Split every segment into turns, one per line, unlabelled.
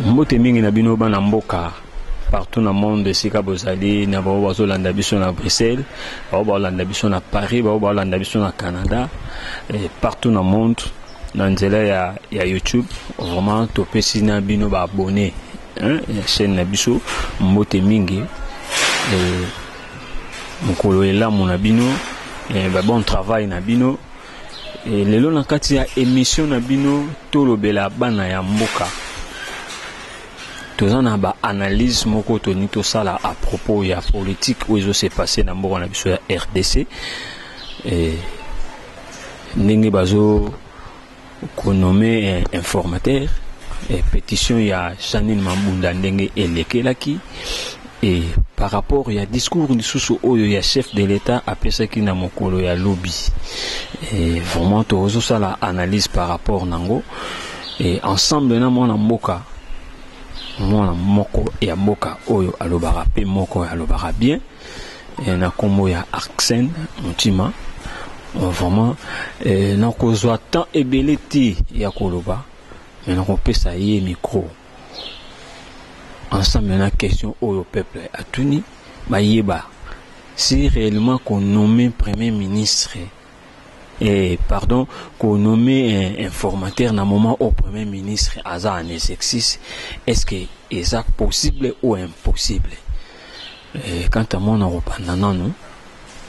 Mbote mingi na bino bana mboka partout dans le monde, sika bozali na ba bazolanda biso na Bruxelles, ba bazolanda biso na Paris, ba bazolanda biso na Canada, et partout dans le monde dans nzela ya YouTube vraiment topesi na bino ba abonné hein ya chaîne na biso mbote mingi mukolo elamu na bino ba bon travail na bino et lelo na kati ya émission na bino tolobela bana ya mboka. Tout ça ba analyse moko toni to sala à propos ya politique où ils s'est passé na mboka na biso ya RDC et ndenge bazo ko nommé informateur et pétition ya Janine Mambunda ndenge elekelaki et par rapport ya discours du sous oyo ya chef de l'État apesaki na mokolo ya lobby et vraiment to ça la analyse par rapport nango et ensemble na mona mboka mwana moko ya mboka oyo alobara pe moko alobara bien et na kombo ya Arsène Mutima vraiment na kozwa tant ebeleti ya koloba mais na kopesa ye micro ensemble na question oyo peuple atuni bayeba si réellement qu'on nomme premier ministre et pardon qu'on nomme informateur na moment au premier ministre aza en exercice, est-ce que c'est possible ou impossible? Quant à mon Europe non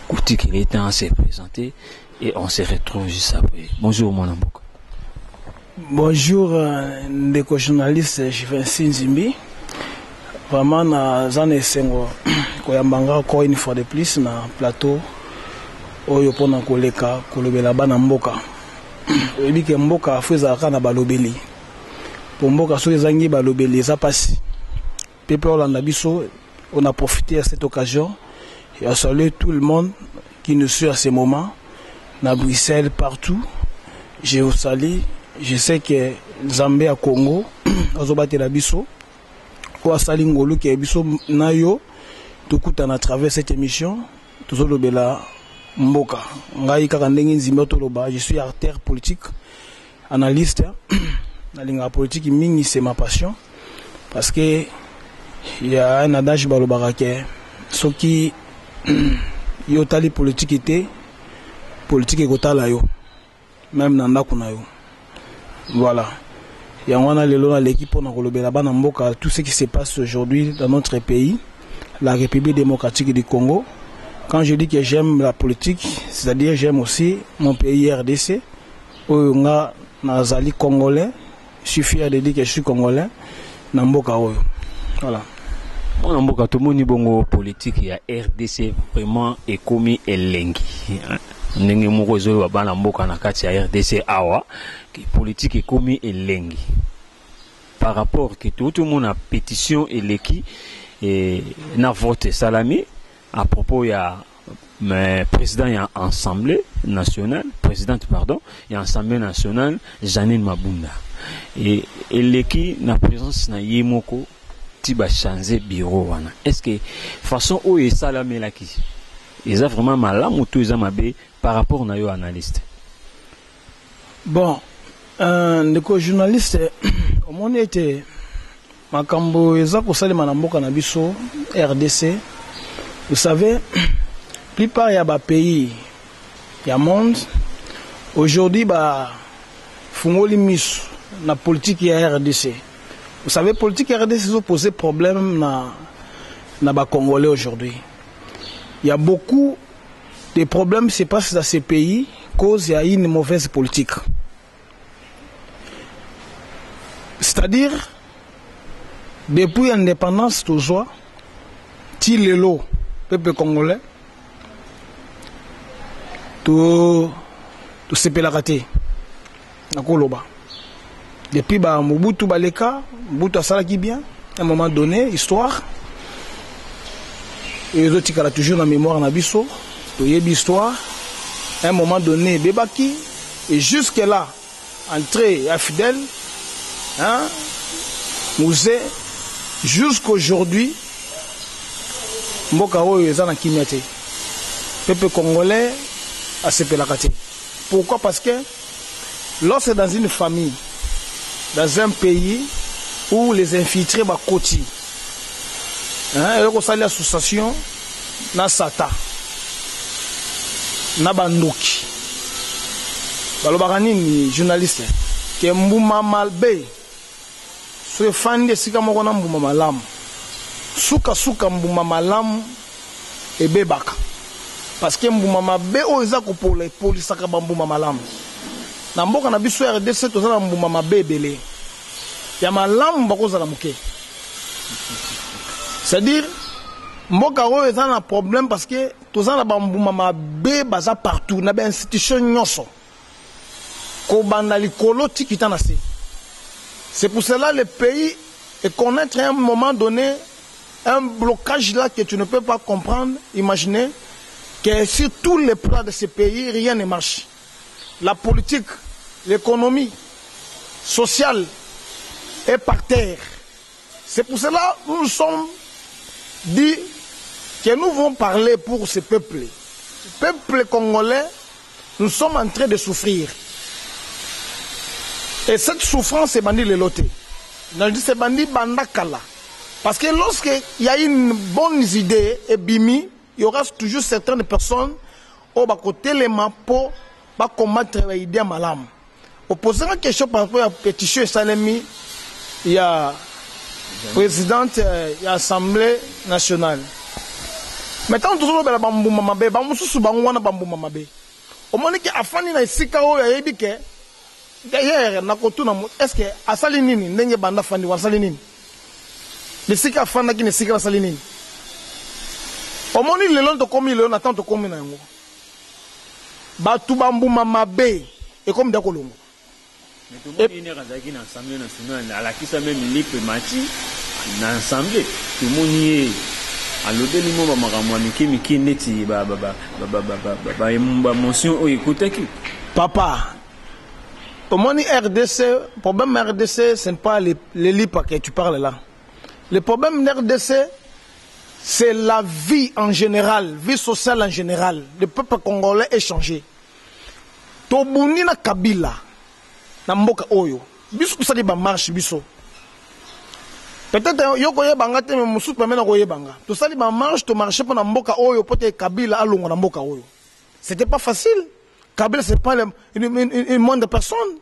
Kouti qu'il est temps à se présenter et on se retrouve juste après. Bonjour mon amboka.
Bonjour ndeko journaliste Jivency Nzimbi. Vraiment na zane sengo koyambanga encore une fois de plus na plateau oyo pona koleka kolobela bana mboka. Oyebi ke mboka afuza kana balobeli. Pour mboka so ezangi balobeli ça passe. Peuple Hollanda biso, on a profité à cette occasion et à saluer tout le monde qui nous suit à ce moment na Bruxelles partout. Je vous salue. Je sais que Zambé à Congo azobate la biso ko asali ngolu ke biso nayo tukutana à travers cette émission tozolobela mboka ngai kaka ndenge nzimba toloba. Je suis acteur politique analyste na linga politique mingi, c'est ma passion parce que il y a un adage balobaka ke soki yo tali politique était politique ekotala yo même na ndako na yo. Voilà. Il y a l'équipe pour bana mboka tout ce qui se passe aujourd'hui dans notre pays, la République démocratique du Congo. Quand je dis que j'aime la politique, c'est-à-dire j'aime aussi mon pays RDC. Où nga nazali congolais, je suis fier de dire que je suis congolais. Na mboka oyo. Voilà.
Mon mboka tout moni bongo politique ya RDC vraiment ekomi elengi. Ndenge moko ezo bana mboka na kati ya RDC awa ki politique ekomi elengi par rapport que tout le monde a pétition eleki et na vote salami à propos ya président ya assemblée nationale présidente pardon ya assemblée nationale Janine Mambunda et eleki na présence na yemoko tiba changer bureau wana. Est-ce que façon o e salami laki ils ont vraiment mal à moutou ils ont mabé par rapport à nos analystes.
Bon, ndeko journaliste au monde était makambo eza ko salima na mboka na biso RDC. Vous savez, plupart ya ba pays ya monde aujourd'hui ba fungoli miso na politique ya RDC. Vous savez, politique RDC a posé problème na ba Congolais aujourd'hui. Il y a beaucoup de problèmes qui se passent dans ces pays cause il y a une mauvaise politique. C'est-à-dire, depuis l'indépendance, toujours, Tilelo, peuple congolais, tout se peut la rater. Depuis Mobutu Baleka, Mobutu Asala qui bien, à un moment donné, histoire. Et les autres qui ont toujours la mémoire Nabiso, l'histoire, à un moment donné, Bebaki, et jusque-là, entré à Fidèle, hein, Mouzé, jusqu'aujourd'hui, Mboka Oyo Ezana Kimiate, peuple congolais a se pelakate. Pourquoi? Parce que lorsque dans une famille, dans un pays, où les infiltrés ba koti hein et ko sali association na sata na bandoki balobaka nini journaliste ke mbuma malbe so fande sika moko na mbuma malamu suka mbuma malamu ebebaka parce que mbuma mabe o eza ko polisaka mbuma malamu na mboka na biso RDC tozala mbuma mabe ebele ya malamu bakozala muke c'est-à-dire mboka oyo eza na problème parce que tozala mbuma mabe baza partout na ba institution nyonso ko banda likolo tikita na se. C'est pour cela le pays est connaître à un moment donné un blocage là que tu ne peux pas comprendre, imaginer que sur tous les plans de ce pays, rien ne marche. La politique, l'économie, sociale est par terre. C'est pour cela que nous sommes dit que nous vont parler pour ce peuple. Le peuple congolais, nous sommes en train de souffrir. Et cette souffrance est bandit le loté. C'est bandit bandakala. Parce que lorsqu'il y a une bonne idée et bimi, il y aura toujours certaines personnes au bas côté les mains pour combattre l'idée malam. Au poser une question par rapport à la pétition Salemi, il y a présidente, il y a Assemblée nationale. Maintenant, tout le monde a bambou mamabe, bambou sous bambou na bambou mamabe. Au moment que afani na isikao ya ebike, d'ailleurs, est-ce que asali nini ndenge banda fandi wasali nini? Le sika fanda qui ne sika wasali nini? Au moment où le long de komi le long attend de komi na yango. Batu bambu mamabe et comme d'akolongo.
Mais tout le monde est rasaki dans l'Assemblée nationale, à la qui ça même lipe mati dans l'Assemblée. Tout le monde y est. À l'autre niveau, bah maramwa miki neti bah mention écoutez qui.
Papa. Au moins, RDC, le problème RDC, ce n'est pas les LIPA que tu parles là. Le problème RDC, c'est la vie en général, vie sociale en général. Le peuple congolais est changé. Tobuni na Kabila, na mboka oyo. Biso kusali ba marche biso. Peut-être yoko ye banga te mais musu pemena ko ye banga. To sali ba marche to marcher pour na mboka oyo pote Kabila alongo na mboka oyo. C'était pas facile. Kabila c'est pas une moindre personne.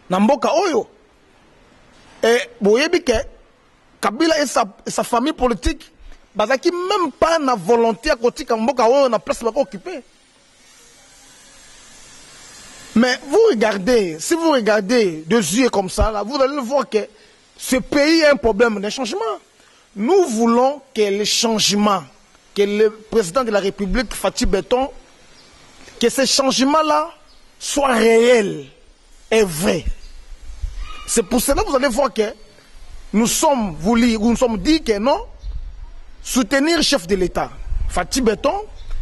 Namboka Oyo. Et boyebi ke Kabila et sa famille politique, bazaki même pas na volonté à côté Kamboka Oyo na place bako occupé. Mais vous regardez, si vous regardez de yeux comme ça, là, vous allez voir que ce pays a un problème de changement. Nous voulons que les changements, que le président de la République, Fatih Beton, que ces changements-là soient réels et vrais. C'est pour cela que vous allez voir que nous sommes dit que non, soutenir le chef de l'État, Fatih Beton,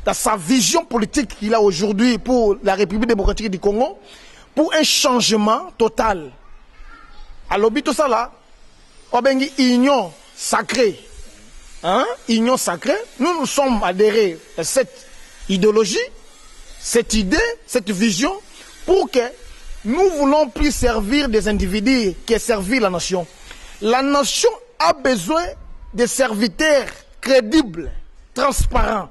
dans sa vision politique qu'il a aujourd'hui pour la République démocratique du Congo, pour un changement total. Alors, tout ça là, on a une union sacrée. Hein? Union sacrée. Nous sommes adhérés à cette idéologie, cette idée, cette vision, pour que nous voulons plus servir des individus que servir la nation. La nation a besoin de serviteurs crédibles, transparents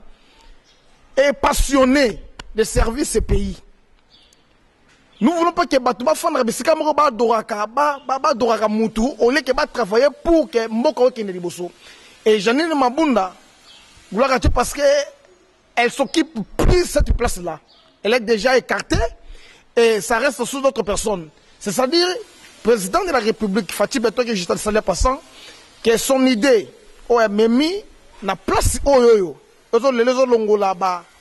et passionnés de servir ce pays. Nous ne voulons pas que Batouba Fandra Bissika Moroba Doraka, Doraka Moutou, au lieu que travailler pour que Mboko Kende Liboso. Et Janine Mabunda, parce qu'elle s'occupe plus de cette place-là. Elle est déjà écartée et ça reste sous d'autres personnes. C'est-à-dire, le président de la République, Fatih Beton, qui est juste en passant, que son idée, Memi, na place Oyoyo. Les autres Longola,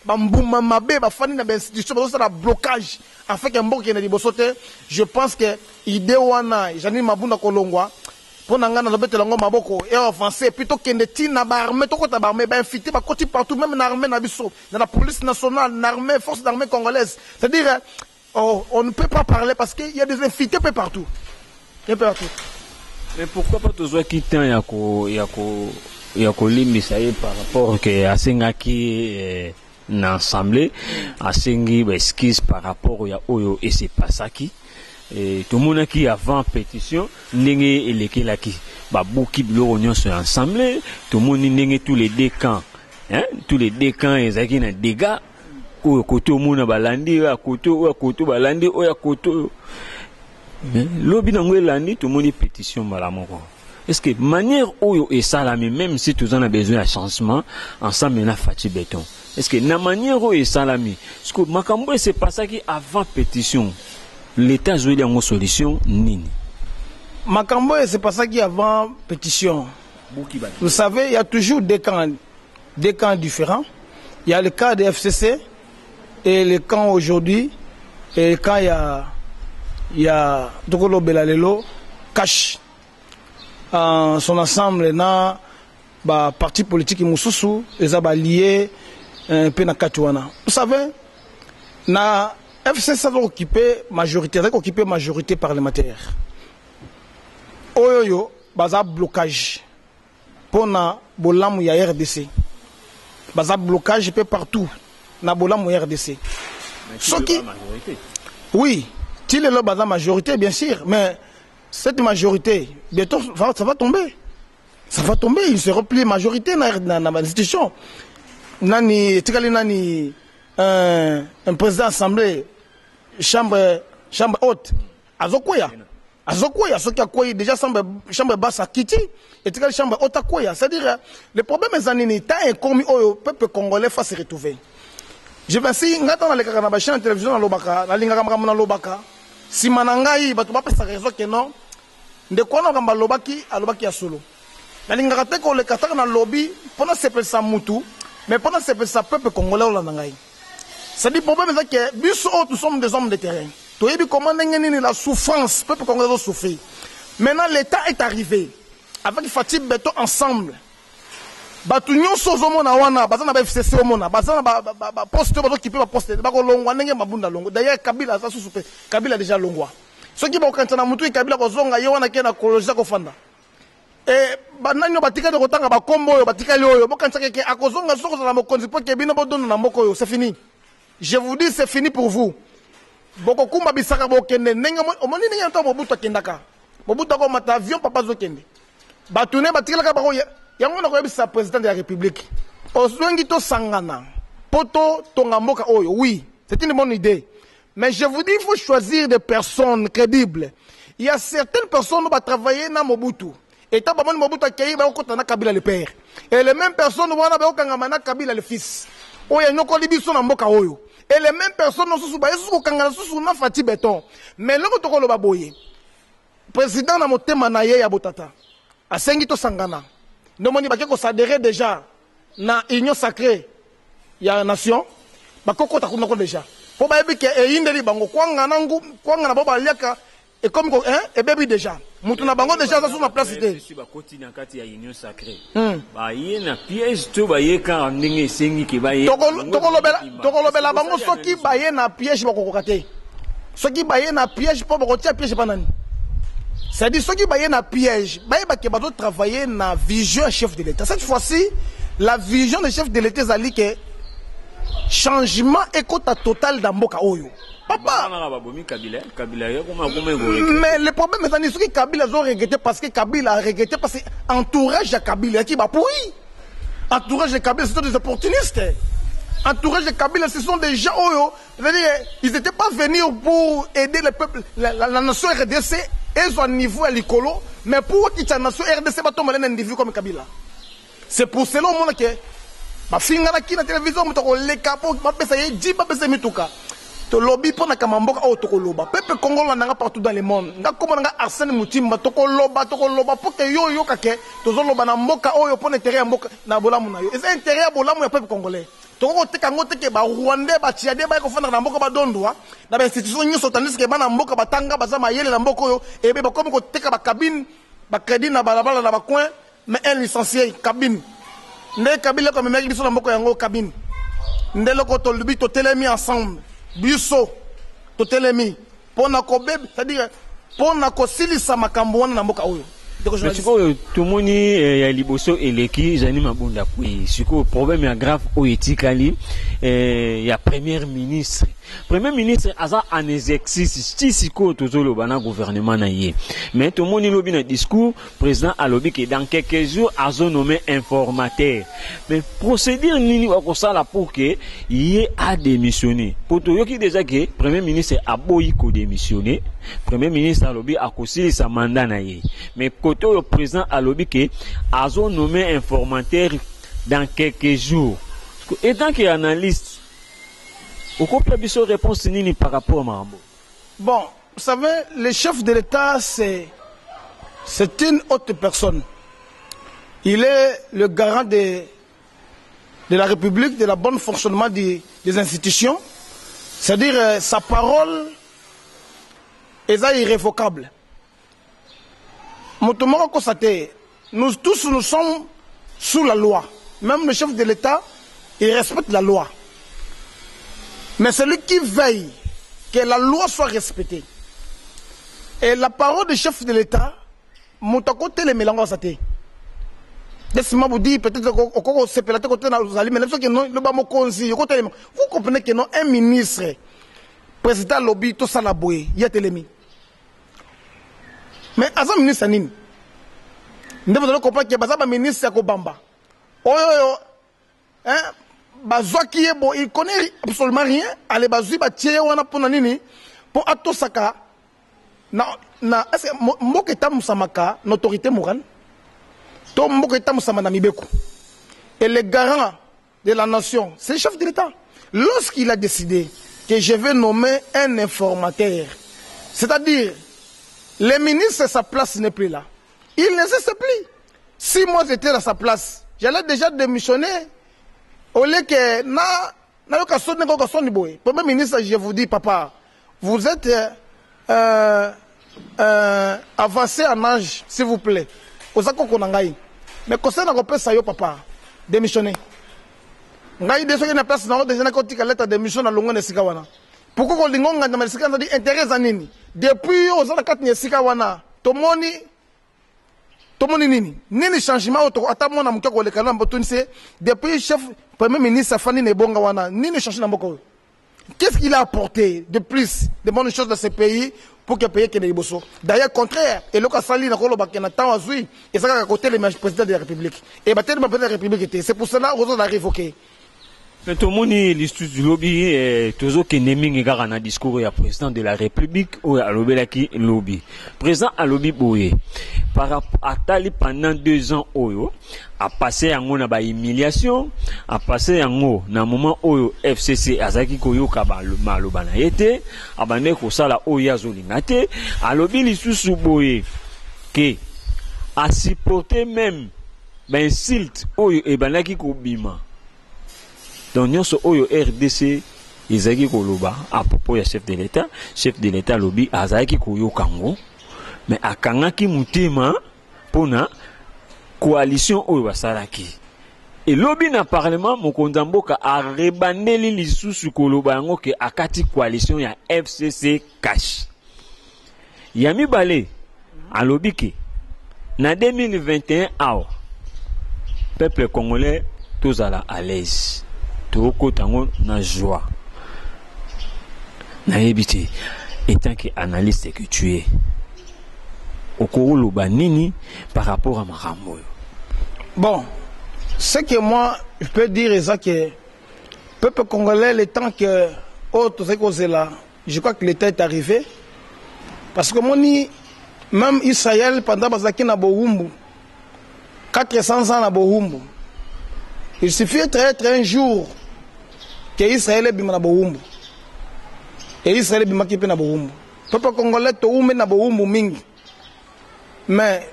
Bambouma Mabé, Bafani, na institution, un blocage. Afin que Mboko Kende Liboso, je pense que l'idée Wana, Janine Mabunda Kolongwa, pour n'angana lobete lango maboko et offensé plutôt que de tina barmé to kota barmé ba infité ba côté partout même dans l'armée na biso dans la police nationale l'armée force d'armée congolaise c'est-à-dire on ne peut pas parler parce qu'il y a des infités peu partout mais
mais pourquoi pas toujours quitter yako limbisa par rapport que asengaki na assemblée asengi ba esquisse par rapport ya oyo et c'est pas ça qui et tout le monde qui avant pétition ndenge elekelaki ba boki biloko nyonso ensemble tout le monde ndenge tous les deux camps hein tous les deux camps ezaki na dégâts oyo koto mona balandi oyo koto balandi oyo koto lobi nango elandi tout le monde pétition mbala moko. Est-ce que manière oyo esalami même si tout en a besoin de changement ensemble na Fati Béton est-ce que na manière oyo esalami parce que makambo c'est pas ça qui avant pétition l'État joué une solution nini
makambo c'est pas ça qui avant pétition. Vous savez il y a toujours des camps différents. Il y a le cas de FCC et le camp aujourd'hui et quand il y a Dokolo Belalelo cash en son ensemble na ba parti politique mususu les a liés un peu na Katouana. Vous savez na FCC ça va occuper majorité parlementaire. Oyoyo baza blocage pour na bolamu ya RDC. Baza blocage peu partout na bolamu ya RDC. Oui, il est là majorité bien sûr, mais cette majorité bientôt ça va tomber. Ça va tomber, il se replie majorité dans l'institution. Nani tikali nani un président assemblée chambre haute azokoya soki akoyi déjà chambre basse akiti et tikali chambre haute akoya, c'est-à-dire le problème est nini ta incomi oyo peuple congolais face retrouver. Je pense si ngata na lekaka na ba chaîne télévision na lobaka na lingaka makambo na lobaka si manangai bato ba pesa raison que non de quoi na kamba lobaki alobaki ya solo na lingaka te ko lekata na lobby pendant sepel sa mutu mais pendant sepel sa peuple congolais la nangai. C'est dit problème c'est que biso nous sommes des hommes de terrain. To yebi comment nini la souffrance peuple congolais souffrir. Maintenant l'état est arrivé avec Fati Béton ensemble. Batu nyonso zomona wana bazana ba FCC omona bazana ba poste bazo kipe ba poste ba ko longwa ndenge mabunda longo d'ailleurs Kabila ça sous-soupe Kabila déjà longwa ceux qui ba okantana mutu Kabila ko zonga ye wana ke na koloja ko fanda et bananyo batika de kotanga ba kombo yo batika yo bokantaka ke akozonga soko za mokonzi po ke bino bodono na mboko yo c'est fini. Je vous dis c'est fini pour vous. Boko kumba bisaka bokende ndenge omoni ndenge to Mobutu akendaka Mobutu ko mata avion papa zokende batune batika ka ba ko yango na koyebisa président de la République oswengi to sangana poto tongamboka oyo oui c'est une bonne idée mais je vous dis il faut choisir des personnes crédibles. Il y a certaines personnes qui vont travailler dans Mobutu et tant que Mobutu akei ba ko tana Kabila le père et les mêmes personnes wana ba okanga na Kabila le fils oyo nyoko libiso na mboka oyo et les mêmes personnes susu ba yesu ko kanga susu na Fati Béton mais loko to ko loba boye président na motema na ye ya botata asengi to sangana. Nous avons s'adhérer déjà na union sacrée ya nation bakoko takunako déjà pour ba que e indeli bango kwanga na boba liaka et comme et bébé déjà mutu na bango déjà ça sur la place idée si ba koti na kati ya union sacrée ba ye na piège to ba ye ka ndenge sengi ke ba ye toko lobela bango soki ba ye na piège bakoko kate soki ba ye na piège po bako tia piège banani. C'est-à-dire ceux qui baillent un piège, ils vont travailler dans la vision chef de l'État. Cette fois-ci, la vision du chef de l'État, c'est que changement total dans Mboka Oyo. Papa. Mais le problème est que Kabila a regretté parce que Kabila a regretté parce que entourage de Kabila qui va pourri. Entourage de Kabila, ce sont des opportunistes. Entourage de Kabila, ce sont des gens Oyo. Ils n'étaient pas venus pour aider le peuple, la nation RDC. Ils ont un niveau à l'écolo, mais pour qu'ils la nation RDC va tomber un individu comme Kabila. C'est pour cela que ma fille na la télévision, les capos, ma pesa y dit pas pesa mituka. To lobby pour na kamamboka au tokoloba. Peuple Congolais n'a partout dans le monde. Nga comme nga Arsène Mutimba tokoloba pour que yo kake to zoloba na mboka oyo pour intérêt mboka na bolamu na yo. C'est intérêt bolamu ya peuple congolais. Toko teka ngote ke ba Rwandais ba Tchadais ba ko fana na mboka ba dondwa na ba institution nyuso tandis ke ba na mboka batanga bazama yele na mboka yo et be ba comme ko teka ba cabine ba crédit na balabala na ba coin mais un licencié cabine ne Kabila comme mec biso na mboka yango cabine ndelo ko to lubi to telemi ensemble biso to telemi pona ko bebe c'est-à-dire pona ko silisa makambo wana na mboka oyo
Mais tu vois, tout le monde y a liboso et l'équipe, j'anime à bon d'appui. Ce que le problème est grave au éthique, il y a premier ministre. Premier ministre, asa en exercice, si ko tozolo bana gouvernement na yé. Mais tout le monde lobby dans discours, président a lobby que dans quelques jours, azo nommé informateur. Mais procédure nini wako sala pour que y a démissionné. Pour tout qui déjà que premier ministre a boyi ko démissionner. Premier ministre a lobby a kosili sa mandat na yé. Mais côté le président a lobby que azo nommé informateur dans quelques jours. Étant qu'il analyste au complet de réponse nini par rapport à Marambo.
Bon, vous savez, le chef de l'État, c'est une autre personne. Il est le garant de la République, de la bonne fonctionnement des institutions. C'est-à-dire, sa parole est irrévocable. Nous tous, nous sommes sous la loi. Même le chef de l'État, il respecte la loi. Mais celui qui veille que la loi soit respectée. Et la parole du chef de l'État, mon côté les mélanges à thé. Laissez-moi vous dire, peut-être que c'est peut-être côté dans les mais vous comprenez que non, un ministre, président lobby, tout ça la bouée, il y a télémi. Mais à un ministre, nous devons comprendre que un ministre, c'est Kobamba. Hein? Bazouaki bon, il connaît absolument rien. Allez, Bazoui, wana pour nanini, pour Atosaka, Moketa Moussamaka, l'autorité morale, Tom Moketa Moussamana Mibeku. Et le garant de la nation, c'est le chef de l'État. Lorsqu'il a décidé que je vais nommer un informateur, c'est-à-dire, le ministre, sa place n'est plus là. Il n'existe plus. Si moi j'étais à sa place, j'allais déjà démissionner. Au lieu que Premier ministre, je vous dis, papa, vous êtes avancé en âge, s'il vous plaît. Mais concernant le ça papa, démissionner. Ngai de ceux qui n'ont pas déjà une lettre de démission à l'ongon de Sikawana. Pourquoi on dit que intérêt à nini? Depuis aux ans 4 Sikawana, Tomoni. Nini changement auto atamo na mukako le kanam botunse depuis chef premier ministre Safani Nebonga wana nini changement na moko. Qu'est-ce qu'il a apporté de plus de bonnes choses dans ce pays pour que le pays ait bosso. D'ailleurs contraire et le Kasali na kolo bakena temps azui et ça à côté le président de la République et battre le président de la République était c'est pour cela qu'on a révoqué.
Mais tout le monde l'histoire du lobby toujours que naming est un discours à président de la République ou à l'obélaki lobby. Président à lobby boye par rapport à Tali pendant 2 ans oyo a passé en on a ba humiliation a passé en haut na moment oyo FCC azaki koyo kaba maloba na yete abane ko sala oyo azolingate a lobby lisusu boye que a supporter même ben insulte oyo e banaki ko bima. Donc, nous sommes au RDC, Izaki Koloba, à propos du chef de l'État lobby, Azaki Koyo Kango, mais à Kangaki Moutima, pour la coalition Oyo Saraki. Et lobby na parlement, mon condamboka a rebané les sous Koloba, que à Kati coalition, il y a FCC cash. Yami Balé, à lobby qui, en 2021, peuple congolais, tous à l'aise. Toko tango na joie na ebité étant que analyste que tu es okolo banini par rapport à Marambo.
Bon, ce que moi je peux dire est ça que peuple congolais le temps que autres causes là, je crois que l'État est arrivé parce que moni même Israël pendant bazaki na Bohumbu 400 ans na Bohumbu. Il suffit d'être un jour que Israël est bima na Bohumbu. Et Israël est bima qui na Bohumbu. Peuple congolais to ume na Bohumbu mingi. Mais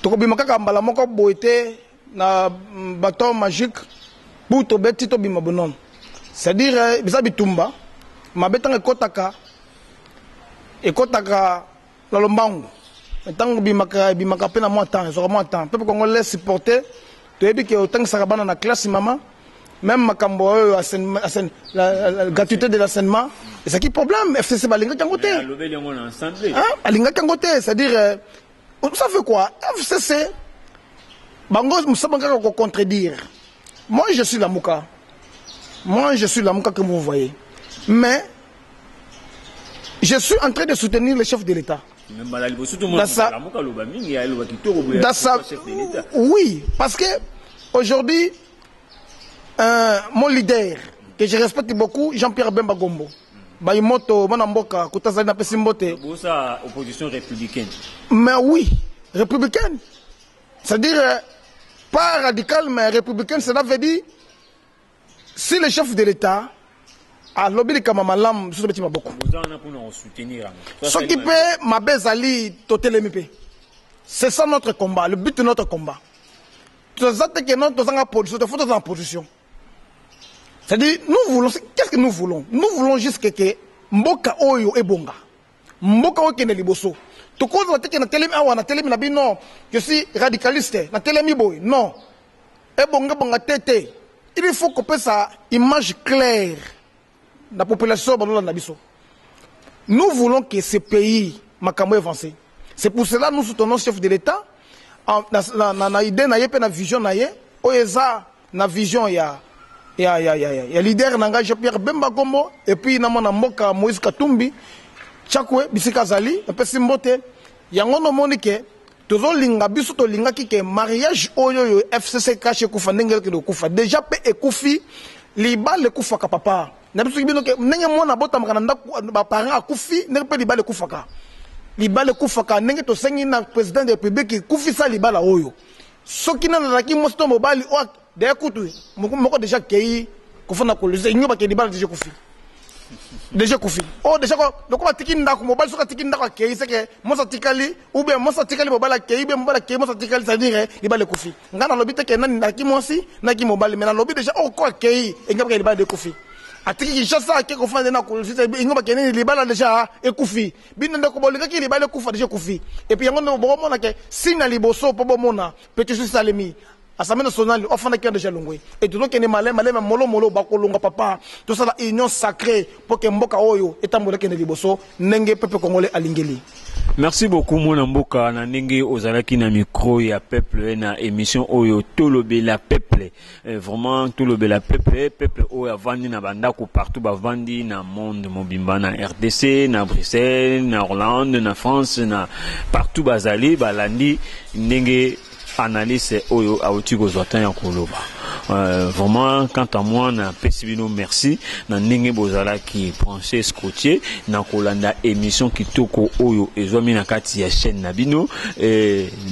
to bima kaka mbala moko boité na bâton magique pour to beti to bima bonon. C'est-à-dire bisa bitumba mabetanga ekotaka la lombangu. Tant bima ka pena moi temps, so moi temps. Peuple congolais supporter tu as dit que autant que ça va dans la classe maman, même ma cambo la gratuité de l'enseignement, et c'est qui problème FCC balinga kangote.
Hein?
Balinga kangote, c'est-à-dire Vous savez quoi? FCC, Bango, nous sommes encore à contredire. Moi, je suis la Mouka. Moi, je suis la Mouka que vous voyez. Mais, je suis en train de soutenir le chef de l'État. Oui, parce que aujourd'hui, mon leader, que je respecte beaucoup, Jean-Pierre Bemba Gombo, Baïmoto, Manamboka, Koutazana Pessimbote.
Opposition républicaine.
Mais oui, républicaine. C'est-à-dire, pas radical, mais républicaine, cela veut dire, si le chef de l'État a lobby de Kamamalam, ce qui m'a beaucoup. Ce qui peut m'abezali totel MP. C'est ça notre combat, le but de notre combat. Notre position. C'est-à-dire, nous voulons, qu'est-ce que nous voulons? Nous voulons juste que Mboka Oyo et Bonga. Mboka Oyo Kene Liboso. Tout cause la teke na telemi awa na telemi na bi non, je suis radicaliste, na telemi boy, non. Et Bonga Bonga tete. Il faut qu'on puisse ça image claire. La population nous voulons que ce pays makambo avancé. C'est pour cela que nous soutenons le chef de l'État. Na idée na yepe na vision na ye. Oeza na vision ya leader nanga Jean-Pierre Bemba Gombo et puis na mona mboka Moïse Katumbi. Chakwe bisika zali epesi mbote. Yango no monike tozo linga biso to linga kike mariage oyo FCC caché kufa ndengel ke kufa. Déjà pe ekufi liba le kufa ka papa. N'absolu bien que n'engue mona bota makanda ba parents akufi n'engue pe liba le kufaka n'engue to sengi na président de la République kufi sa liba la oyo soki na laki mosto mobali o de kutu moko déjà kei kufana ko lise nyoba ke liba déjà kufi oh déjà ko donc ba tiki ndako mobali soka tiki ndako kei c'est que mosa tikali ou bien mosa tikali mobali kei be mobali kei mosa tikali ça dire liba le kufi ngana lobite ke nani ndaki mosi naki mobali mais na lobi déjà o ko kei ngaba ke liba de kufi atiki Kinshasa ke ko fande na ko site ingoma keneni libala déjà ekufi binende ko bolika ki libala ekufa déjà kufi et puis yango bo mona ke sina liboso po bo mona petit juste salemi assemblée nationale ofana ke déjà longwe et tout donc ne malem molo ba ko longa papa tout ça la union sacrée pour que mboka oyo etambola ke liboso nenge peuple congolais alingeli.
Merci beaucoup mon mboka na ndenge ozalaki na micro ya peuple na émission oyo tolobe la peuple vraiment tolobe la peuple oyo avandi na bandako partout bavandi na monde mobimba na RDC na Bruxelles na Hollande na France na partout bazali balandi ndenge analyse oyo auti kozwata ya koloba. Vraiment, quant à moi, na pesibino merci, na ndenge bozala ki branché scotché, na kolanda émission ki toko oyo ezomi na kati ya chaîne na bino,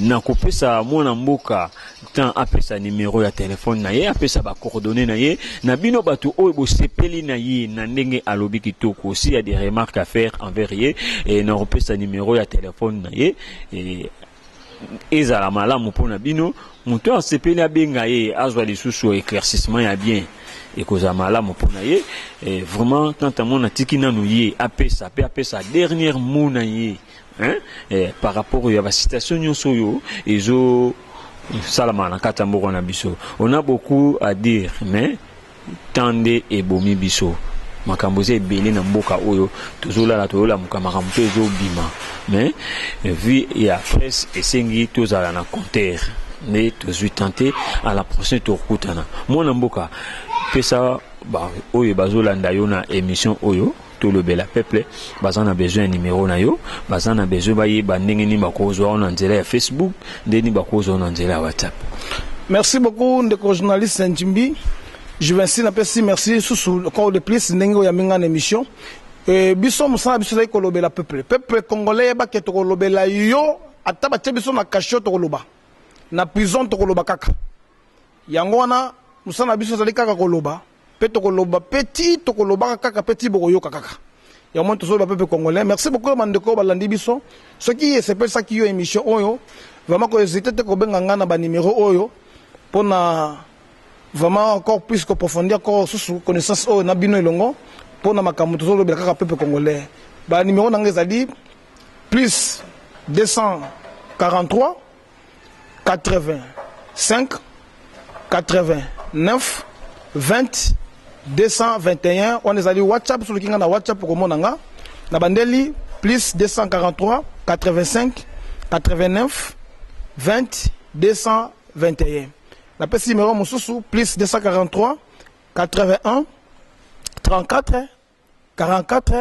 na kopesa mwana mboka tant apesa numéro ya téléphone na ye, apesa ba coordonnées na ye, na bino batu oyo bo sepeli na ye, na ndenge alobi ki toko aussi, il y a des remarques à faire envers ye, et na kopesa numéro ya téléphone na ye, ezala malamu pona bino muto asepeli abenga ye azwa lisusu éclaircissement ya bien ekoza malamu pona ye vraiment quand amona tiki nanu ye apesa dernière mot na ye par rapport à la citation nyonso yo ezo salama na kata mboko na biso on a beaucoup à dire mais tande ebomi biso makambo ze ebele na mboka oyo tozolala makambo mpe ezobima mais vu ya presse esengi tozala na compteur mais tozwi tenté à la prochaine tokutana mwana mboka pesa ba oyo bazolanda yo na émission oyo tolobe la peuple bazana besoin numéro na yo bazana besoin bayeba ndenge ni bakozwa na nzela ya Facebook ndeni bakozwa na nzela ya WhatsApp.
Merci beaucoup ndeko journaliste Njimbi. Je vais ainsi n'appeler merci sous le corps de plus n'engo ya minga émission biso musana biso za kolobe la peuple congolais ba ke to kolobe la yo ataba te biso na cachot to koloba na prison to koloba kaka yango wana musana biso za kaka koloba pe to koloba petit to koloba kaka petit boko yo kaka ya mo to so ba peuple congolais. Merci beaucoup mandeko balandi biso ce qui est c'est ça qui yo émission oyo vraiment ko hésiter te ko benga ngana ba numéro oyo pona vraiment encore plus qu'approfondir encore sous connaissance au nabino elongo pour na makambo tozolo belaka peuple congolais ba numéro nanga ezali plus 243 85 89 20 221 on ezali WhatsApp sur le kinga na WhatsApp pour monanga na bandeli plus 243 85 89 20 221. La petit numéro Moussoussou, plus 243 81 34 44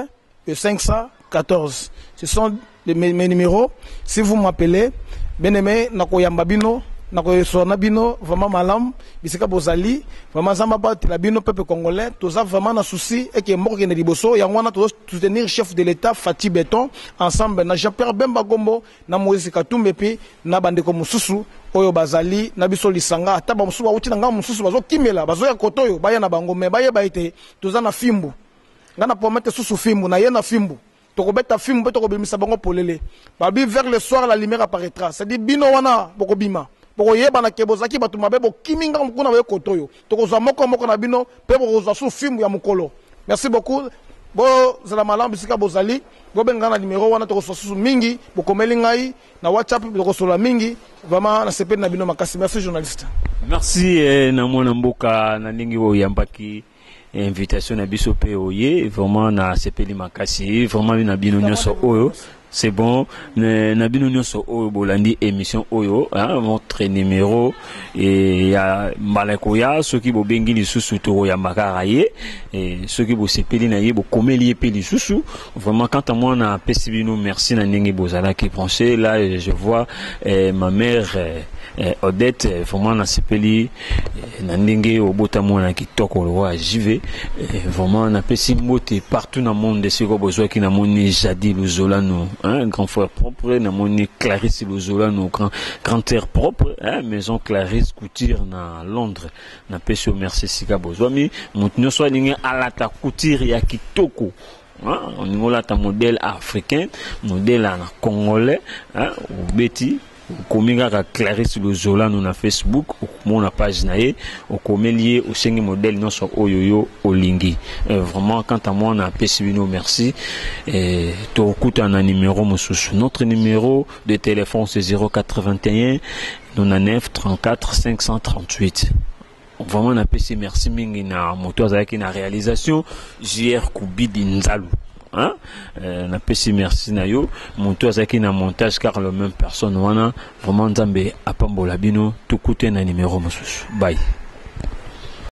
et 514. Ce sont mes numéros. Si vous m'appelez, bien aimé, Nakoyamba Bino, Nakoyesona Bino, vraiment malam, Bisika Bozali, vraiment Zambaba Tilabino, peuple congolais, tout ça vraiment un souci et qui est mort qui est Liboso, et on a soutenir le chef de l'État, Fatih Béton, ensemble, na Jean-Pierre Bemba Gombo, na Moïse Katumbe, puis na Bandeko Moussousou, Oyo Bazali, na Biso Lisanga, Ataba Moussoua, Outi Nanga Moussousou, Bazo Kimela, Bazo ya Kotoyo, Baya na Bangome, Baya Baite, tout ça na Fimbu, Gana pour mettre sous Fimbu, na Yena Fimbu. Tokobeta film beto kobimisa bango polele babi vers le soir la lumière apparaîtra, c'est dit bino wana bokobima boko yeba na kebozaki batu mabe bokiminga mukuna ba kotoyo tokozwa moko na bino pe bokozwa sous film ya mukolo. Merci beaucoup bo zala malam bisika bozali bo benga na numéro wana tokozwa sous mingi bokomeli ngai na WhatsApp tokosola mingi vraiment na sepeli na bino makasi. Merci journaliste.
Merci na mwana mboka na ndingi wo yambaki invitation na biso pe oye vraiment na sepeli makasi vraiment na bino nyonso oyo c'est bon na bino nyonso oyo bolandi émission oyo votre numéro et ya malako ya soki bo bengi lisusu to ya makara ye et soki bo sepeli na ye bo komeli pe lisusu vraiment quand à moi na pesi bino merci na ndingi bozala qui penser là je vois ma mère Odette vraiment na sepeli na ndenge obota mwana kitoko le roi JV vraiment na pesi mbote partout dans le monde siko besoin ki na moni Jadi Luzolano grand frère propre na moni Clarisse Luzolano grand terre propre maison Clarisse Couture na Londres na pesi merci sika besoin mi mutinyo so ninge alata couture ya kitoko on ngola ta modèle africain modèle congolais obeti Kominga ka Clarisse Luzolano na Facebook ou na page nae au comelier au sengi modèle non so oyoyo olingi vraiment quant à moi na pesibino merci et to kuta na numéro mususu notre numéro de téléphone c'est 081 99 34 538. Vraiment na pesi merci mingi na moto azaki na réalisation JR Kubidi Nzalu. Na pesi merci na yo monto azaki na montage car la même personne wana vraiment nzambe apambola bino tukute na numéro mususu bye.